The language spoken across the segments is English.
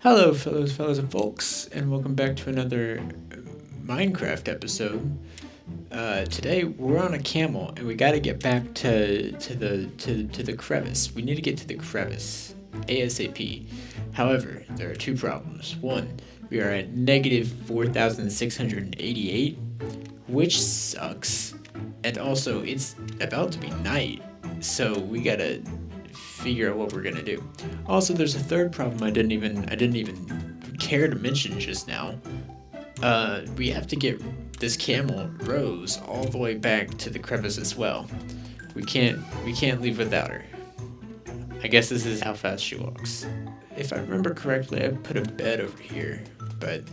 Hello, fellows, and folks, and welcome back to another Minecraft episode. Today we're on a camel, and we got to get back to the crevice. We need to get to the crevice ASAP. However, there are two problems. One, we are at negative 4,688, which sucks, and also it's about to be night, so we gotta figure out what we're gonna do. Also, there's a third problem I didn't even care to mention just now. We have to get this camel Rose all the way back to the crevice as well. We can't leave without her. I guess this is how fast she walks. If I remember correctly, I put a bed over here, but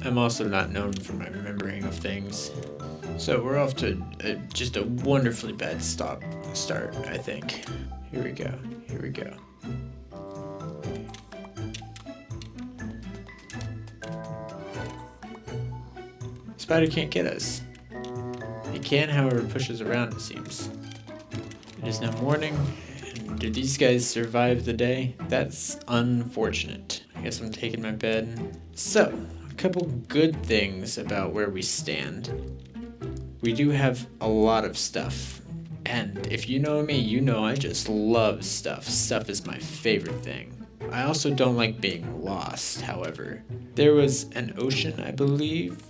I'm also not known for my remembering of things. So we're off to just a wonderfully bad start, I think. Here we go. Spider can't get us. He can, however, push us around, it seems. It is now morning. Did these guys survive the day? That's unfortunate. I guess I'm taking my bed. So, a couple good things about where we stand. We do have a lot of stuff. And if you know me, you know I just love stuff. Stuff is my favorite thing. I also don't like being lost, however. There was an ocean, I believe,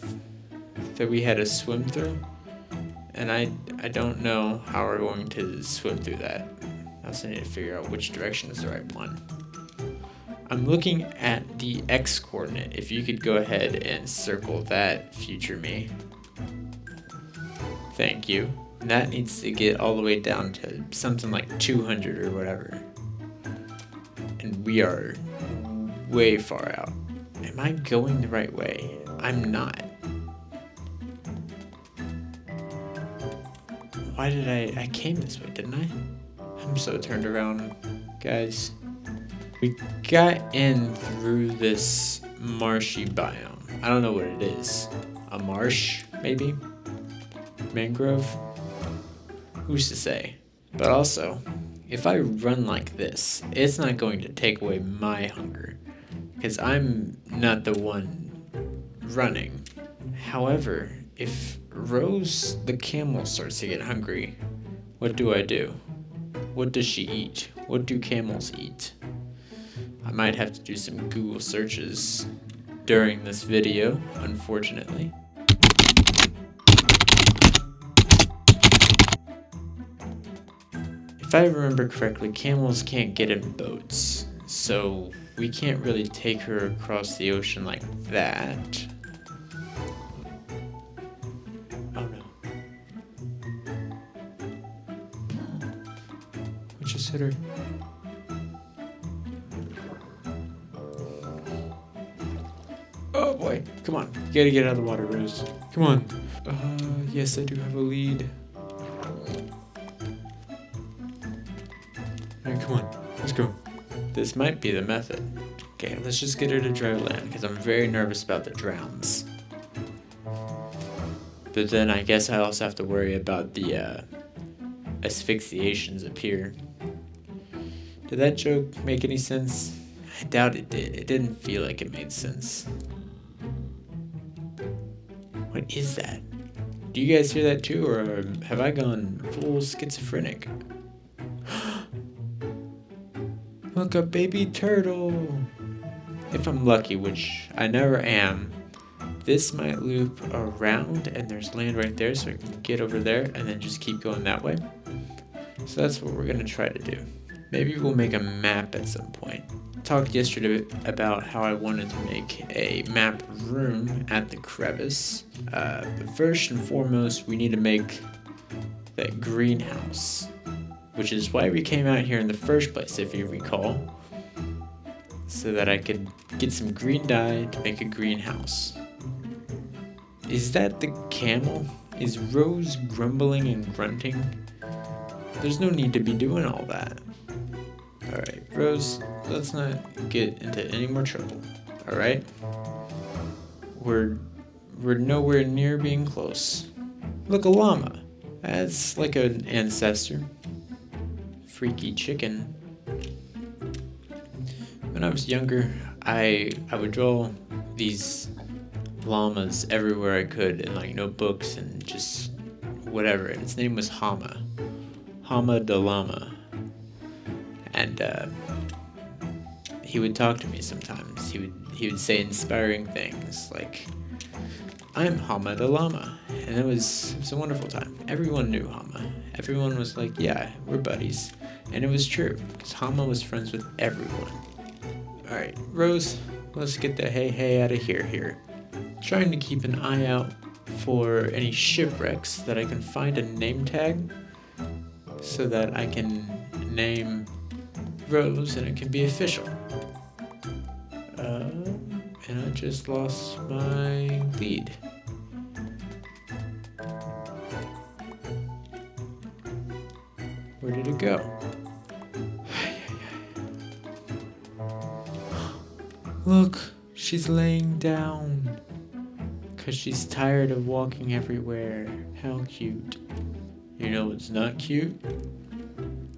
that we had to swim through. And I don't know how we're going to swim through that. I also need to figure out which direction is the right one. I'm looking at the X coordinate. If you could go ahead and circle that, future me. Thank you. That needs to get all the way down to something like 200 or whatever. And we are way far out. Am I going the right way? I'm not. Why did I came this way, didn't I? I'm so turned around, guys. We got in through this marshy biome. I don't know what it is. A marsh, maybe? Mangrove? Who's to say? But also, if I run like this, it's not going to take away my hunger, because I'm not the one running. However, if Rose the camel starts to get hungry, what do I do? What does she eat? What do camels eat? I might have to do some Google searches during this video, unfortunately. If I remember correctly, camels can't get in boats, so we can't really take her across the ocean like that. Oh no. We just hit her. Oh boy, come on. You gotta get out of the water, Rose. Come on. Yes, I do have a lead. Alright, come on. Let's go. This might be the method. Okay, let's just get her to dry land, because I'm very nervous about the drowns. But then I guess I also have to worry about the asphyxiations up here. Did that joke make any sense? I doubt it did. It didn't feel like it made sense. What is that? Do you guys hear that too, or have I gone full schizophrenic? Look, a baby turtle! If I'm lucky, which I never am, this might loop around and there's land right there, so I can get over there and then just keep going that way. So that's what we're gonna try to do. Maybe we'll make a map at some point. I talked yesterday about how I wanted to make a map room at the crevice. But first and foremost, we need to make that greenhouse, which is why we came out here in the first place, if you recall, so that I could get some green dye to make a greenhouse. Is that the camel? Is Rose grumbling and grunting? There's no need to be doing all that. Alright, Rose, let's not get into any more trouble, alright? We're nowhere near being close. Look, a llama. That's like an ancestor. Freaky chicken. When I was younger, I would draw these llamas everywhere I could in like notebooks and just whatever. And his name was Hama the llama, and he would talk to me sometimes. He would say inspiring things like, "I'm Hama the llama," and it was a wonderful time. Everyone knew Hama. Everyone was like, "Yeah, we're buddies," and it was true because Hama was friends with everyone. All right, Rose, let's get the hey out of here. Trying to keep an eye out for any shipwrecks that I can find a name tag so that I can name Rose and it can be official. And I just lost my lead. Where did it go? Look, she's laying down because she's tired of walking everywhere. How cute. You know what's not cute?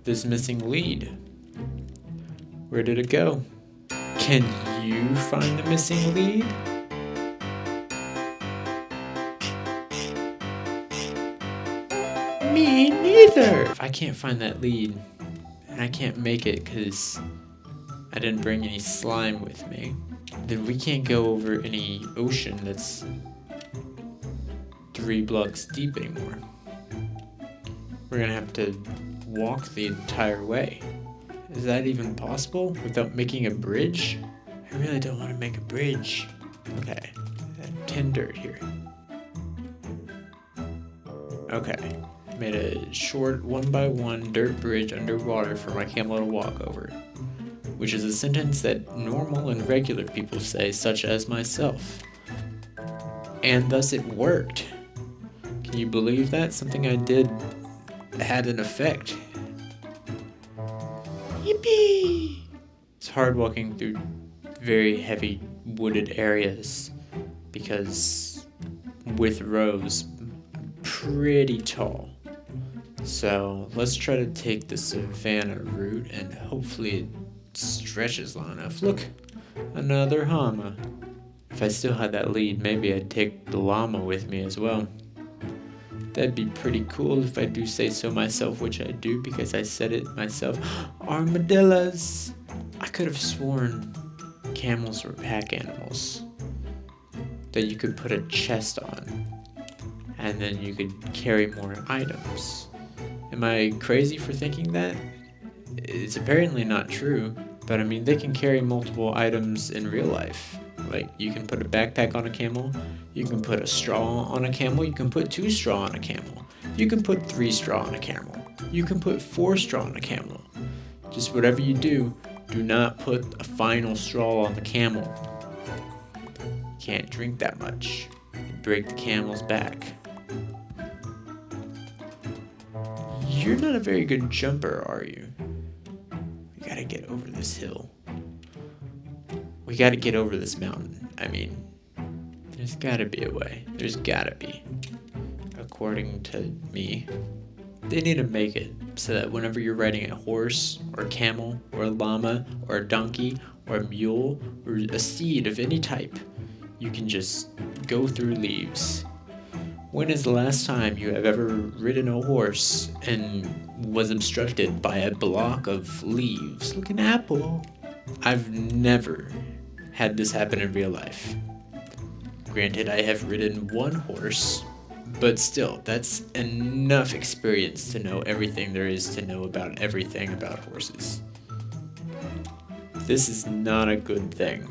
This missing lead. Where did it go? Can you find the missing lead? Me neither! If I can't find that lead, and I can't make it because I didn't bring any slime with me, then we can't go over any ocean that's 3 blocks deep anymore. We're gonna have to walk the entire way. Is that even possible without making a bridge? I really don't want to make a bridge. Okay, 10 dirt here. Okay, made a short 1x1 dirt bridge underwater for my camel to walk over, which is a sentence that normal and regular people say, such as myself. And thus it worked. Can you believe that? Something I did had an effect. Yippee! It's hard walking through very heavy wooded areas because with Rose, I'm pretty tall. So let's try to take the savannah route and hopefully it stretches long enough. Look, another llama. If I still had that lead, maybe I'd take the llama with me as well. That'd be pretty cool if I do say so myself, which I do because I said it myself. Armadillos! I could have sworn camels were pack animals that you could put a chest on and then you could carry more items. Am I crazy for thinking that? It's apparently not true, but I mean, they can carry multiple items in real life. Like, you can put a backpack on a camel, you can put a straw on a camel, you can put 2 straw on a camel, you can put 3 straw on a camel, you can put 4 straw on a camel. Just whatever you do, do not put a final straw on the camel. You can't drink that much. It'd break the camel's back. You're not a very good jumper, are you? We gotta get over this hill. We gotta get over this mountain. I mean, there's gotta be a way. There's gotta be. According to me, they need to make it so that whenever you're riding a horse or a camel or a llama or a donkey or a mule or a steed of any type, you can just go through leaves. When is the last time you have ever ridden a horse and was obstructed by a block of leaves? Look, an apple. I've never had this happen in real life. Granted, I have ridden one horse, but still, that's enough experience to know everything there is to know about everything about horses. This is not a good thing.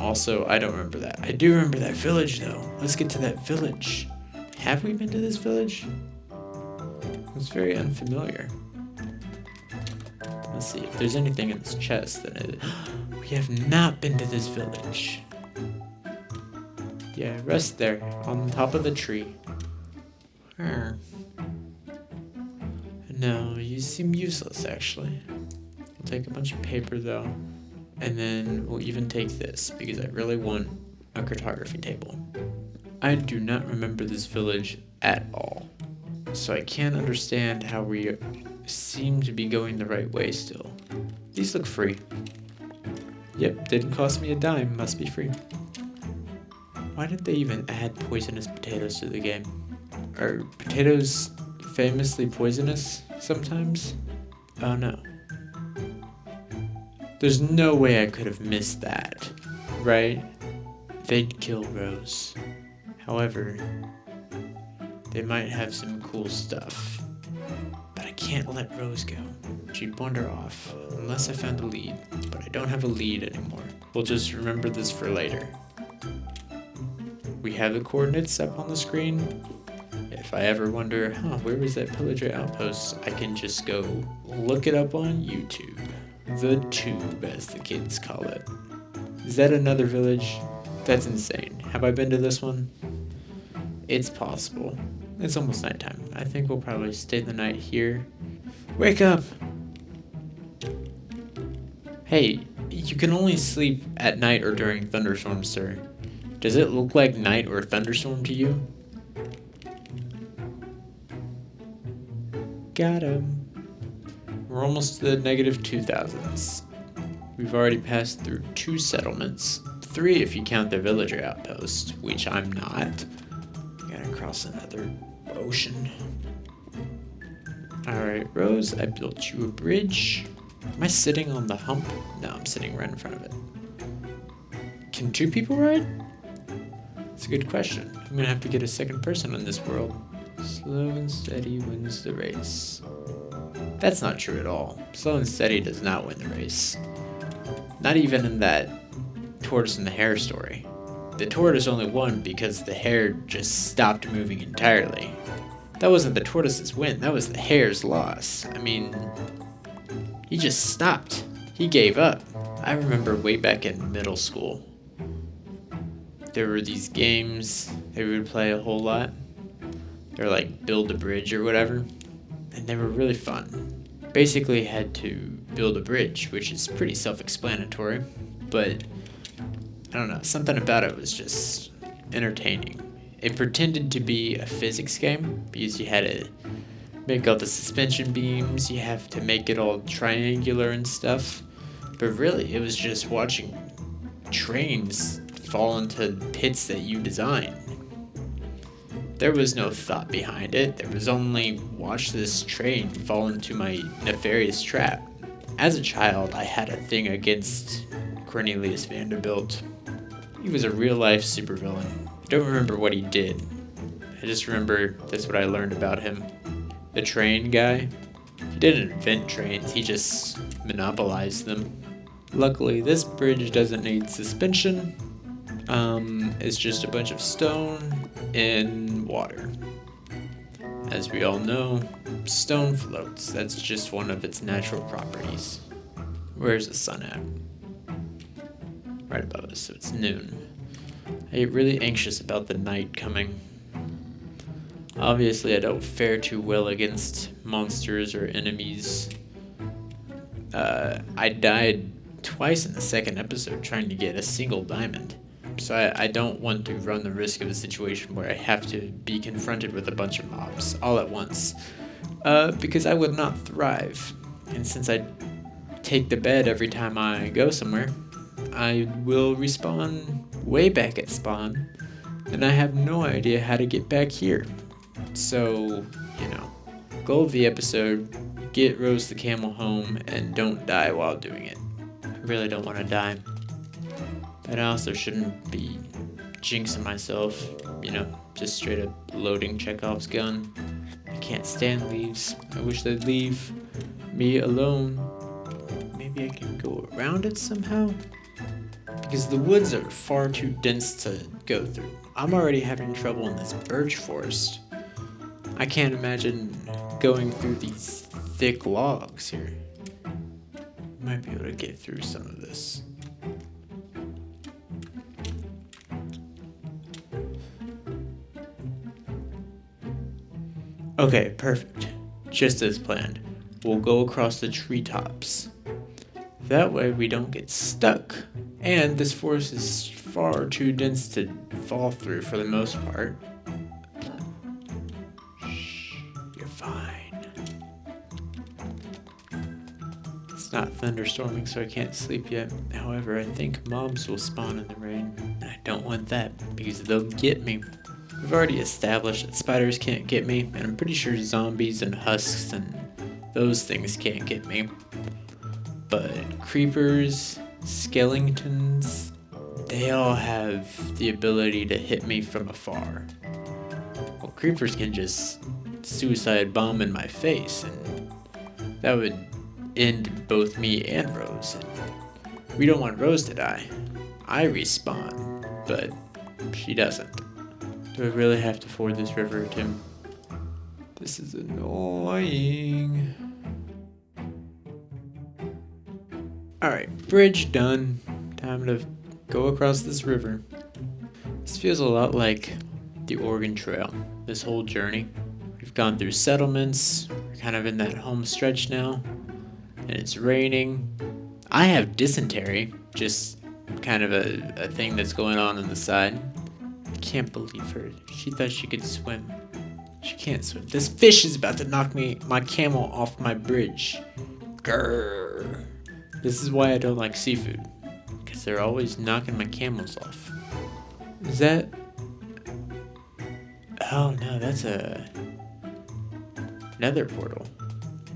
Also, I don't remember that. I do remember that village, though. Let's get to that village. Have we been to this village? It's very unfamiliar. Let's see if there's anything in this chest that we have not been to this village. Yeah, rest there on top of the tree. No, you seem useless actually. We'll take a bunch of paper though, and then we'll even take this because I really want a cartography table. I do not remember this village at all, so I can't understand how we seem to be going the right way still. These look free. Yep, didn't cost me a dime, must be free. Why did they even add poisonous potatoes to the game? Are potatoes famously poisonous sometimes? Oh no. There's no way I could have missed that, right? They'd kill Rose. However, they might have some cool stuff. But I can't let Rose go. She'd wander off, unless I found a lead. But I don't have a lead anymore. We'll just remember this for later. We have the coordinates up on the screen. If I ever wonder, where was that pillager outpost, I can just go look it up on YouTube. The tube, as the kids call it. Is that another village? That's insane. Have I been to this one? It's possible. It's almost nighttime. I think we'll probably stay the night here. Wake up! Hey, you can only sleep at night or during thunderstorms, sir. Does it look like night or thunderstorm to you? Got him. We're almost to the -2000s. We've already passed through 2 settlements. 3 if you count the villager outpost, which I'm not. Gotta cross another ocean. Alright, Rose, I built you a bridge. Am I sitting on the hump? No, I'm sitting right in front of it. Can 2 people ride? That's a good question. I'm gonna have to get a second person in this world. Slow and steady wins the race. That's not true at all. Slow and steady does not win the race. Not even in that tortoise and the hare story. The tortoise only won because the hare just stopped moving entirely. That wasn't the tortoise's win, that was the hare's loss. I mean, he just stopped. He gave up. I remember way back in middle school, there were these games that we would play a whole lot. They were like Build a Bridge or whatever, and they were really fun. Basically had to build a bridge, which is pretty self-explanatory, but I don't know, something about it was just entertaining. It pretended to be a physics game because you had to make all the suspension beams, you have to make it all triangular and stuff, but really it was just watching trains fall into pits that you designed. There was no thought behind it. There was only, watch this train fall into my nefarious trap. As a child, I had a thing against Cornelius Vanderbilt. He was a real-life supervillain. I don't remember what he did. I just remember that's what I learned about him. The train guy. He didn't invent trains, he just monopolized them. Luckily, this bridge doesn't need suspension. It's just a bunch of stone in water. As we all know, stone floats. That's just one of its natural properties. Where's the sun at? Right above us, so it's noon. I get really anxious about the night coming. Obviously, I don't fare too well against monsters or enemies. I died twice in the second episode trying to get a single diamond. So I don't want to run the risk of a situation where I have to be confronted with a bunch of mobs all at once. Because I would not thrive. And since I take the bed every time I go somewhere, I will respawn way back at spawn, and I have no idea how to get back here. So, goal of the episode, get Rose the camel home and don't die while doing it. I really don't want to die. But I also shouldn't be jinxing myself, just straight up loading Chekhov's gun. I can't stand leaves. I wish they'd leave me alone. Maybe I can go around it somehow? Because the woods are far too dense to go through. I'm already having trouble in this birch forest. I can't imagine going through these thick logs here. Might be able to get through some of this. Okay, perfect. Just as planned. We'll go across the treetops. That way we don't get stuck. And this forest is far too dense to fall through for the most part. Shh, you're fine. It's It's not thunderstorming, so I can't sleep yet. However, I think mobs will spawn in the rain. And I don't want that, because they'll get me. We've already established that spiders can't get me, and I'm pretty sure zombies and husks and those things can't get me. But creepers, skeletons, they all have the ability to hit me from afar. Well, creepers can just suicide bomb in my face, and that would end both me and Rose. And we don't want Rose to die. I respawn, but she doesn't. Do I really have to ford this river, Tim? This is annoying. Alright, bridge done. Time to go across this river. This feels a lot like the Oregon Trail, this whole journey. We've gone through settlements, we're kind of in that home stretch now, and it's raining. I have dysentery, just kind of a thing that's going on the side. I can't believe her. She thought she could swim. She can't swim. This fish is about to knock my camel off my bridge. Grrr. This is why I don't like seafood, because they're always knocking my camels off. Is that... Oh no, that's a nether portal.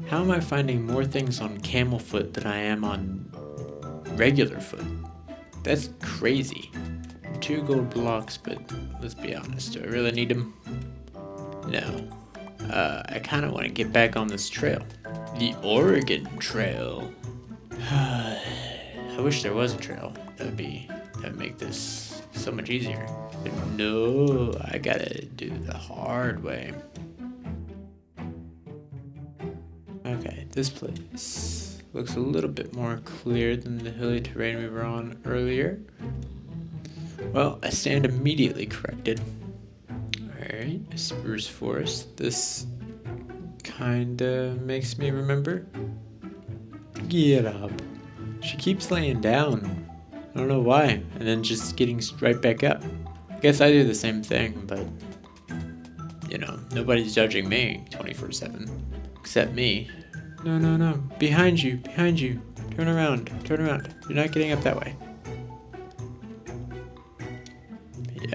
How am I finding more things on camel foot than I am on regular foot? That's crazy. 2 gold blocks, but let's be honest, do I really need them? No. I kind of want to get back on this trail. The Oregon Trail. I wish there was a trail. That'd make this so much easier. But no, I gotta do the hard way. Okay, this place looks a little bit more clear than the hilly terrain we were on earlier. Well, I stand immediately corrected. Alright, a spruce forest. This kinda makes me remember. Get up. She keeps laying down. I don't know why, and then just getting right back up. I guess I do the same thing, but you know, nobody's judging me 24/7 except me. No, behind you. Turn around. You're not getting up that way.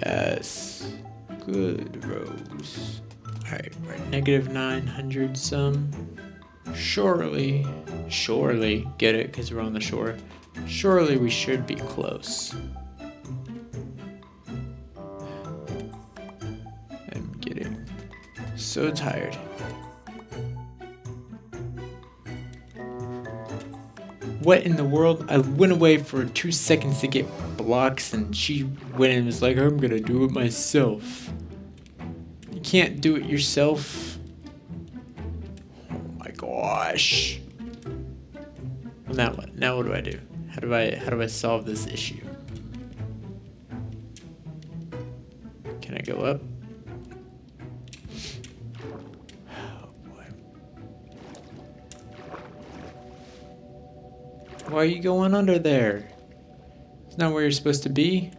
Yes, good, Rose. All right, we're at -900 some. Surely, get it, because we're on the shore. Surely we should be close. I'm getting so tired. What in the world? I went away for 2 seconds to get blocks, and she went and was like, I'm gonna do it myself. You can't do it yourself. Gosh. Well, now what? Now what do I do? How do I solve this issue? Can I go up? Oh boy. Why are you going under there? It's not where you're supposed to be.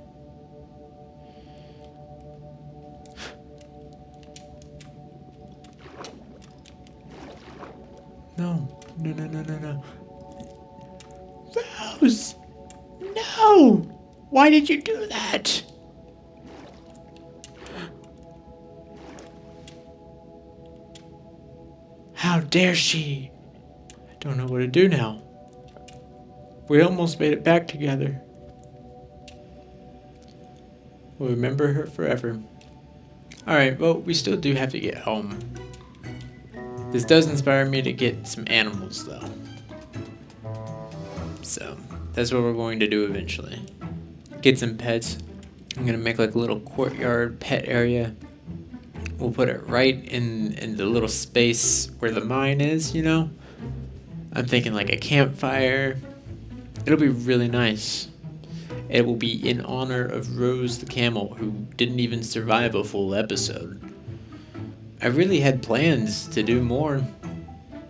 No. Rose! No! Why did you do that? How dare she? I don't know what to do now. We almost made it back together. We'll remember her forever. Alright, well, we still do have to get home. This does inspire me to get some animals, though. So, that's what we're going to do eventually. Get some pets. I'm going to make like a little courtyard pet area. We'll put it right in the little space where the mine is, you know? I'm thinking like a campfire. It'll be really nice. It will be in honor of Rose the camel, who didn't even survive a full episode. I really had plans to do more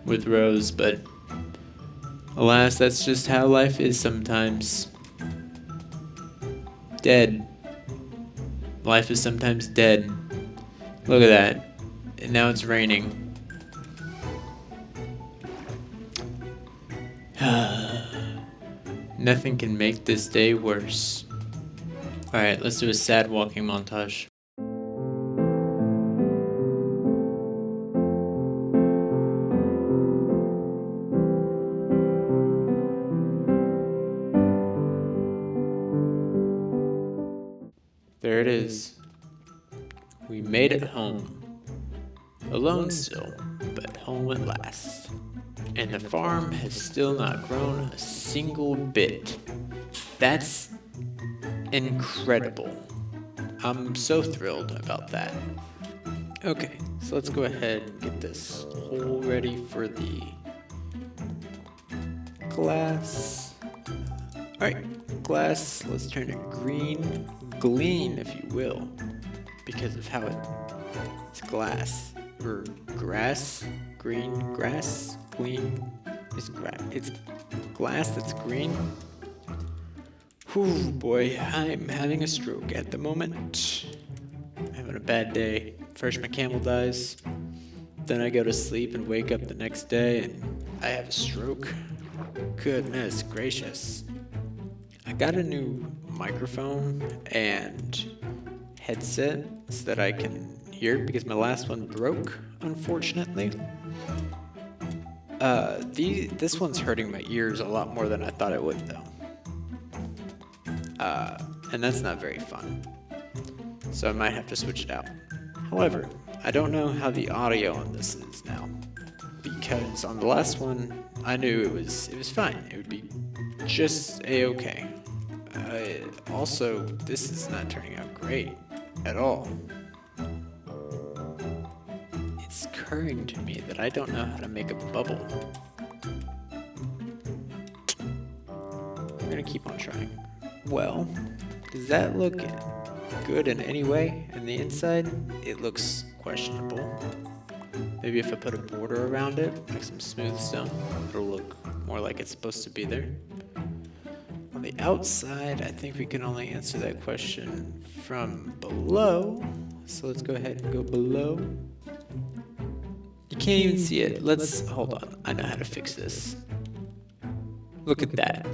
with Rose, but alas, that's just how life is sometimes. Dead. Life is sometimes dead. Look at that. And now it's raining. Nothing can make this day worse. Alright, let's do a sad walking montage. There it is. We made it home. Alone still, but home at last. And the farm has still not grown a single bit. That's incredible. I'm so thrilled about that. Okay, so let's go ahead and get this hole ready for the glass. Alright, glass, let's turn it green. Glean, if you will, because of how it's glass. Or grass, green, grass, glean. It's glass that's green. Whew, boy, I'm having a stroke at the moment. I'm having a bad day. First my camel dies, then I go to sleep and wake up the next day and I have a stroke. Goodness gracious. I got a new microphone and headset so that I can hear because my last one broke, unfortunately. This one's hurting my ears a lot more than I thought it would, though. And that's not very fun. So I might have to switch it out. However, I don't know how the audio on this is now, because on the last one, I knew it was fine. It would be just a-okay. Also, this is not turning out great at all. It's occurring to me that I don't know how to make a bubble. We're gonna keep on trying. Well, does that look good in any way? On the inside, it looks questionable. Maybe if I put a border around it, like some smooth stone, it'll look more like it's supposed to be there. On the outside, I think we can only answer that question from below. So let's go ahead and go below. You can't even see it. Hold on. I know how to fix this. Look at that.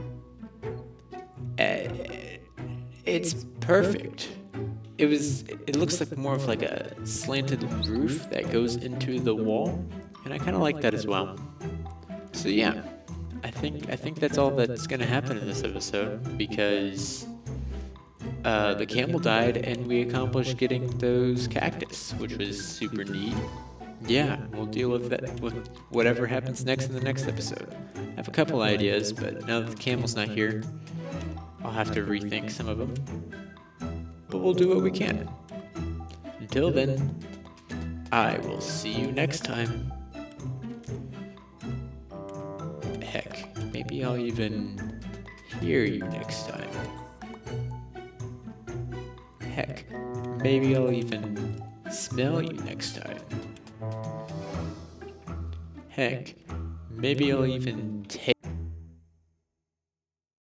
It's perfect. It looks like more of like a slanted roof that goes into the wall, and I kind of like that as well. So yeah, I think that's all that's gonna happen in this episode because the camel died and we accomplished getting those cactus, which was super neat. Yeah, we'll deal with that with whatever happens next in the next episode. I have a couple ideas, but now that the camel's not here, I'll have to rethink some of them. But we'll do what we can. Until then, I will see you next time. Heck, maybe I'll even hear you next time. Heck, maybe I'll even smell you next time. Heck, maybe I'll even taste